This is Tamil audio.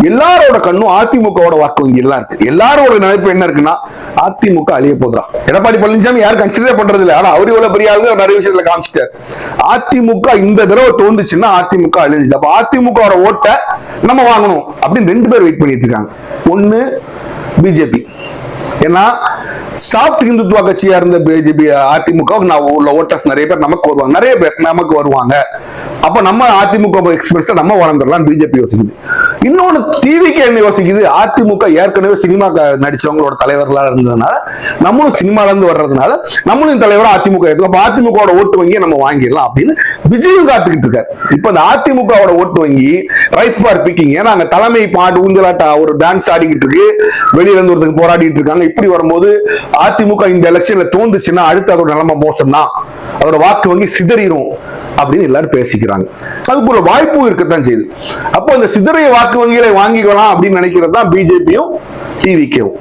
எல்லாரோட கண்ணும் அதிமுகவோட வாக்கு வங்கியில் தான் இருக்கு. எல்லாரோட நினைப்பு என்ன இருக்குன்னா அதிமுக அழிய போதுரா. எடப்பாடி பழனிசாமி யாரும் கன்சிடர் பண்றது இல்லை. ஆனா அவரு இவ்வளவு பெரிய ஆளுங்க நிறைய விஷயத்துல காமிச்சிட்டார். அதிமுக இந்த தடவை தோந்துச்சுன்னா அதிமுக அழிஞ்சது. அப்ப அதிமுக ஓட்டை நம்ம வாங்கணும் அப்படின்னு 2 பேர் வெயிட் பண்ணிட்டு இருக்காங்க. ஒண்ணு பிஜேபி, ஏன்னா சாப்ட் இந்துத்துவ கட்சியா இருந்த பிஜேபி அதிமுக உள்ள ஓட்டர்ஸ் நிறைய பேர் நமக்கு வருவாங்க. அப்ப நம்ம அதிமுக எக்ஸ்பிரஸ் நம்ம வளர்ந்துடலாம் பிஜேபி யோசிக்குது. இன்னொன்னு டிவிக்கு என்ன யோசிக்குது, அதிமுக ஏற்கனவே சினிமா நடிச்சவங்களோட தலைவர்களா இருந்ததுனால நம்மளும் சினிமால இருந்து வர்றதுனால நம்மளும் தலைவரா அதிமுக அப்ப அதிமுக ஓட்டு வங்கியை நம்ம வாங்கிடலாம் அப்படின்னு விஜயும் காத்துக்கிட்டு இருக்காரு. இப்ப இந்த அதிமுக ஓட்டு வங்கி ரைட் ஃபார் பிக்கிங். ஏன்னா அங்க தலைமை பாட்டு ஊஞ்சலாட்டா ஒரு டான்ஸ் ஆடிக்கிட்டு இருக்கு, வெளியில இருந்து ஒருத்தருக்கு போராடிட்டு இருக்காங்க. இப்படி வரும்போது அதிமுக இந்த எலெக்ஷன்ல தோந்துச்சுன்னா அடுத்த அதோட நிலைமை மோசம் தான், அதோட வாக்கு வங்கி சிதறிடும் அப்படின்னு எல்லாரும் பேசிக்கிறாங்க. அதுக்கு ஒரு வாய்ப்பு இருக்கத்தான் செய்யுது. அப்போ இந்த சிதறிய வாக்கு வங்கிகளை வாங்கிக்கலாம் அப்படின்னு நினைக்கிறது தான் பிஜேபியும் டிவிகேவும்.